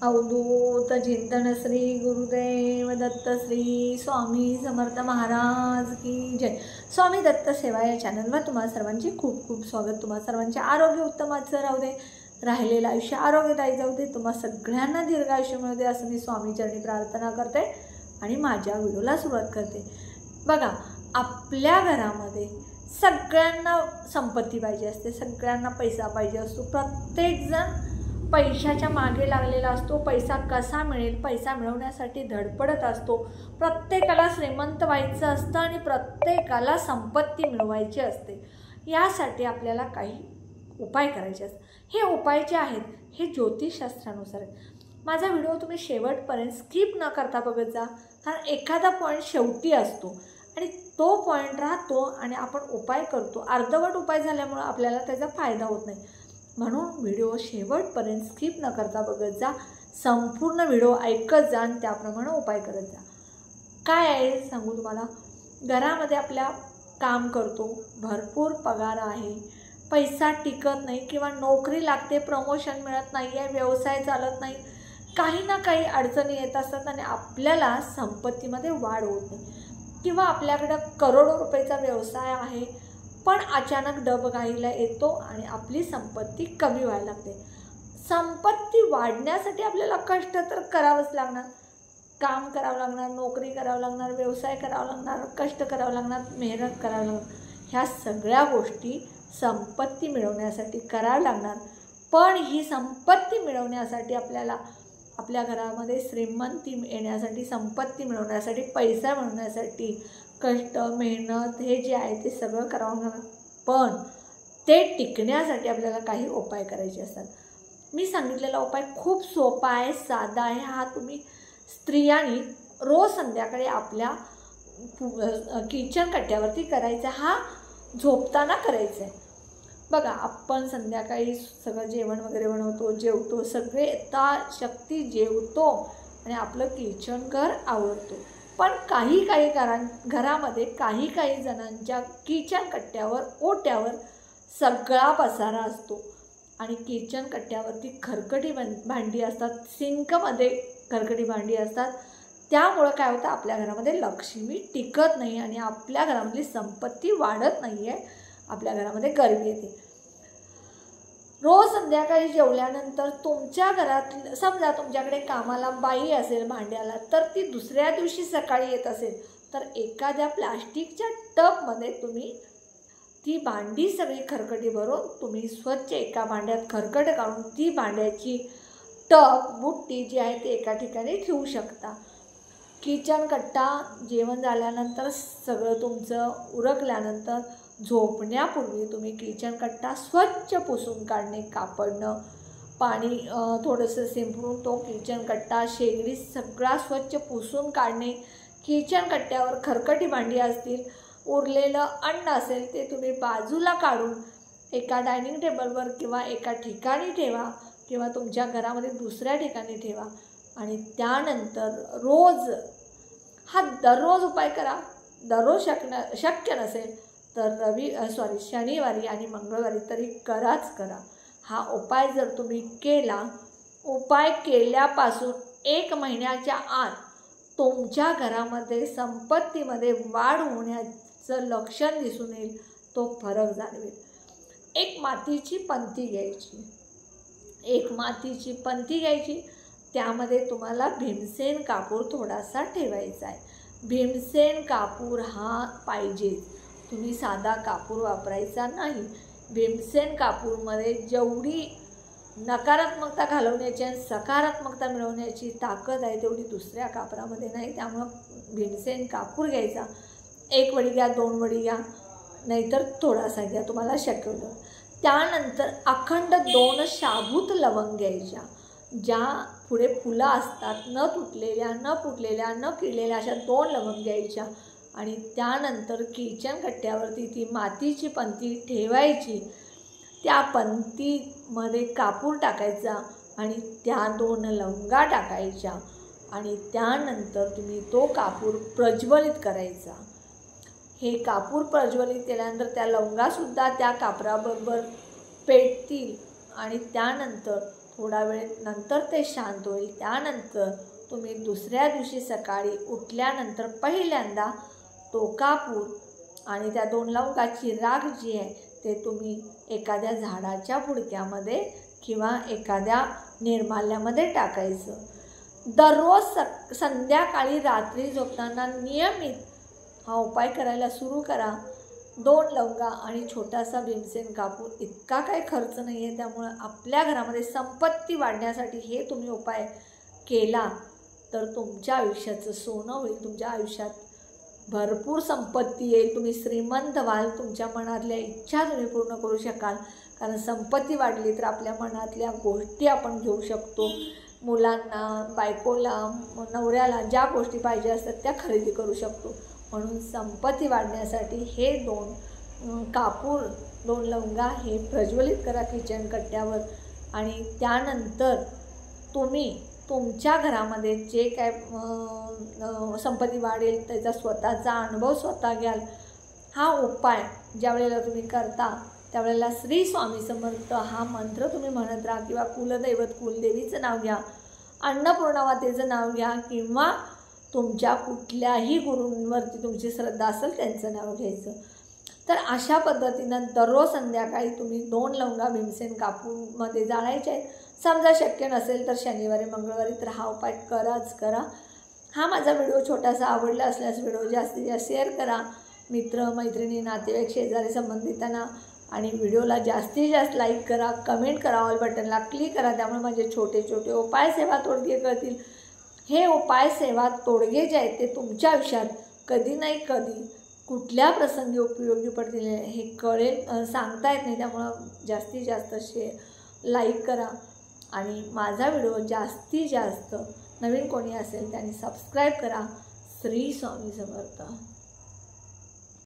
अवधूत चिंतन श्री गुरुदेव दत्त श्री स्वामी समर्थ महाराज की जय। स्वामी दत्त सेवा या चॅनलवर तुम्हा सर्वांचे खूप खूप स्वागत। तुम्हा सर्वांचे आरोग्य उत्तमाचं राहू दे, राहिलेलं आयुष्य आरोग्यदायी जाऊ दे, तुम्हा सगळ्यांना दीर्घ आयुष्य मिळू दे असं मी स्वामी चरणी प्रार्थना करते आणि माझ्या व्हिडिओला सुरुवात करते। बघा, आपल्या घरामध्ये सगळ्यांना संपत्ती पाहिजे असते, सगळ्यांना पैसा पाहिजे असतो। प्रत्येकजण पैशाच्या मागे लागलेला असतो। पैसा कसा मिळेल, पैसा मिळवण्यासाठी धडपडत असतो। प्रत्येकाला श्रीमंत व्हायचं असतं आणि प्रत्येकाला संपत्ती मिळवायची असते। यासाठी आपल्याला काही उपाय करायचे असतात। हे उपाय जे आहेत हे ज्योतिषशास्त्रानुसार आहेत। माझा व्हिडिओ तुम्ही शेवटपर्यंत स्किप न करता बघत जा, कारण एखादा पॉईंट शेवटी असतो आणि तो पॉईंट राहतो आणि आपण उपाय करतो। अर्धवट उपाय झाल्यामुळे आपल्याला त्याचा फायदा होत नाही, म्हणून व्हिडिओ शेवटपर्यंत स्किप न करता बघत जा। संपूर्ण व्हिडिओ ऐकत जा आणि त्याप्रमाणे उपाय करत जा। काय आहे सांगू तुम्हाला, घरामध्ये आपल्या काम करतो, भरपूर पगार आहे, पैसा टिकत नाही किंवा नोकरी लागते, प्रमोशन मिळत नाही आहे, व्यवसाय चालत नाही, काही ना काही अडचणी येत असतात आणि आपल्याला संपत्तीमध्ये वाढ होत नाही, किंवा आपल्याकडं करोडो रुपयाचा व्यवसाय आहे पण अचानक डबघाईला येतो आणि आपली संपत्ती कमी व्हायला लागते। संपत्ती वाढण्यासाठी आपल्याला कष्ट तर करावंच लागणार, काम करावं लागणार, नोकरी करावं लागणार, व्यवसाय करावा लागणार, कष्ट करावं लागणार, मेहनत करावं लागणार। ह्या सगळ्या गोष्टी संपत्ती मिळवण्यासाठी करावं लागणार। पण ही संपत्ती मिळवण्यासाठी आपल्याला आपल्या घरामध्ये श्रीमंती येण्यासाठी, संपत्ती मिळवण्यासाठी, पैसा मिळवण्यासाठी कष्ट मेहनत हे जे आहे ते सगळं करावं लागणार। पण ते टिकण्यासाठी आपल्याला काही उपाय करायचे असतात। मी सांगितलेला उपाय खूप सोपा आहे, साधा आहे। हा तुम्ही स्त्रियांनी रोज संध्याकाळी आपल्या किचन कट्ट्यावरती करायचा, हा झोपताना करायचा आहे। बघा, आपण संध्याकाळी सगळं जेवण वगैरे बनवतो, जेवतो, सगळे यथाशक्ती जेवतो आणि आपलं किचन घर आवडतो। पण काही घरामध्ये काही जणांच्या किचन कट्ट्यावर ओट्यावर सगळा पसारा असतो आणि किचन कट्ट्यावरती खरकटी भांडी असतात, सिंकमध्ये खरकटी भांडी असतात। त्यामुळं काय होतं, आपल्या घरामध्ये लक्ष्मी टिकत नाही आणि आपल्या घरामधली संपत्ती वाढत नाही आहे, आपल्या घरामध्ये गरिबी येते। रोज संध्याकाळी जेवल्यानंतर तुमच्या घरात समजा तुमच्याकडे कामाला बाई असेल भांड्याला, तर ती दुसऱ्या दिवशी सकाळी येत असेल तर एखाद्या प्लास्टिकच्या टबमध्ये तुम्ही ती भांडी सगळी खरकटी भरून तुम्ही स्वच्छ एका भांड्यात खरकट काढून ती भांड्याची टब बुट्टी जी आहे ती एका ठिकाणी ठेवू शकता। किचन कट्टा जेवण झाल्यानंतर सगळं तुमचं उरकल्यानंतर झोपण्यापूर्वी तुम्ही किचन कट्टा स्वच्छ पुसून काढणे, कापडनं पाणी थोडंसं शिंपडून तो किचन कट्टा शेगडी सगळा स्वच्छ पुसून काढणे। किचन कट्ट्यावर खरकटी भांडी असतील, उरलेलं अन्न असेल ते तुम्ही बाजूला काढून एका डायनिंग टेबलवर किंवा एका ठिकाणी ठेवा किंवा तुमच्या घरामध्ये दुसऱ्या ठिकाणी ठेवा। आणि त्यानंतर रोज हा दररोज उपाय करा। दररोज शक्य नसेल तर शनिवारी आणि मंगळवारी तरी कराच करा। हा उपाय जर तुम्ही केला, उपाय केल्यापासून 1 महिन्याच्या आत तुमच्या घरामध्ये संपत्तीमध्ये वाढ होण्याचं लक्षण दिसून येईल, तो फरक जाणवेल। एक मातीची पंती घ्यायची, त्यामध्ये तुम्हाला भीमसेन कापूर थोडासा ठेवायचा आहे। भीमसेन कापूर हा पाहिजे, तुम्ही साधा कापूर वापरायचा नाही। भीमसेन कापूरमध्ये जेवढी नकारात्मकता घालवण्याची आणि सकारात्मकता मिळवण्याची ताकद आहे तेवढी दुसऱ्या कापरामध्ये नाही। त्यामुळं भीमसेन कापूर घ्यायचा, 1 वडी घ्या, 2 वडी घ्या, नाहीतर थोडासा घ्या, तुम्हाला शक्य होतं। त्यानंतर अखंड 2 शाबूत लवंग घ्यायच्या, ज्या पुढे फुलं असतात, न तुटलेल्या न फुटलेल्या न किडलेल्या अशा 2 लवंग घ्यायच्या। आणि त्यानंतर किचन कट्ट्यावरती ती मातीची पंती ठेवायची, त्या पंतीमध्ये कापूर टाकायचा आणि त्या 2 लवंगा टाकायच्या आणि त्यानंतर तुम्ही तो कापूर प्रज्वलित करायचा। हे कापूर प्रज्वलित केल्यानंतर त्या लवंगासुद्धा त्या कापराबरोबर पेटतील आणि त्यानंतर थोडा वेळ नंतर ते शांत होईल. त्यानंतर तुम्ही दुसऱ्या दिवशी सकाळी उठल्यानंतर पहिल्यांदा तो कापूर आणि त्या 2 लवंगाची राख जी आहे ते तुम्ही एखाद्या झाडाच्या बुडक्यामध्ये किंवा एखाद्या निर्माल्यामध्ये टाकायचं. दररोज संध्याकाळी रात्री झोपताना नियमित हा उपाय करायला सुरू करा. 2 लवंगा आणि छोटासा भीमसेन कापूर, इतका काही खर्च नाही आहे. त्यामुळं आपल्या घरामध्ये संपत्ती वाढण्यासाठी हे तुम्ही उपाय केला तर तुमच्या आयुष्याचं सोनं होईल. तुमच्या आयुष्यात भरपूर संपत्ती येईल. तुम्ही श्रीमंत व्हाल. तुमच्या मनातल्या इच्छा तुम्ही पूर्ण करू शकाल. कारण संपत्ती वाढली तर आपल्या मनातल्या गोष्टी आपण घेऊ शकतो. मुलांना, बायकोला, नवऱ्याला ज्या गोष्टी पाहिजे असतात त्या खरेदी करू शकतो. म्हणून संपत्ती वाढण्यासाठी हे 2 कापूर 2 लवंगा हे प्रज्वलित करा किचन कट्ट्यावर. आणि त्यानंतर तुम्ही तुमच्या घरामध्ये जे काय संपत्ती वाढेल त्याचा स्वतःचा अनुभव स्वतः घ्याल. हा उपाय ज्या वेळेला तुम्ही करता त्यावेळेला श्री स्वामी समर्थ हा मंत्र तुम्ही म्हणत राहा किंवा कुलदैवत कुलदेवीचं नाव घ्या, अन्नपूर्णा मातेचं नाव घ्या किंवा तुमच्या कुठल्याही गुरूंवरती तुमची श्रद्धा असेल त्यांचं नाव घ्यायचं. तर अशा पद्धतीनं दररोज संध्याकाळी तुम्ही 2 लवंगा भीमसेन कापूरमध्ये जाळायचे आहेत. समजा शक्य नसेल तर शनिवारी मंगळवारी तर हा उपाय कराच करा. हा माझा व्हिडिओ छोटासा आवडला असल्यास व्हिडिओ जास्तीत जास्त शेअर करा मित्र मैत्रिणी नातेवाईक शेजारी संबंधितांना. आणि व्हिडिओला जास्तीत जास्त लाईक करा, कमेंट करा, ऑल बटनला क्लिक करा. त्यामुळे माझे छोटे छोटे उपाय सेवा तोडगे कळतील. हे उपाय सेवा तोडगे जे आहेत ते तुमच्या आयुष्यात कधी नाही कधी कुठल्या प्रसंगी उपयोगी पडतील हे कळेल, सांगता येत नाही. त्यामुळं जास्तीत जास्त लाईक करा आणि माझा व्हिडिओ जास्तीत जास्त नवीन कोणी असेल त्यांनी सबस्क्राईब करा. श्री स्वामी समर्थ.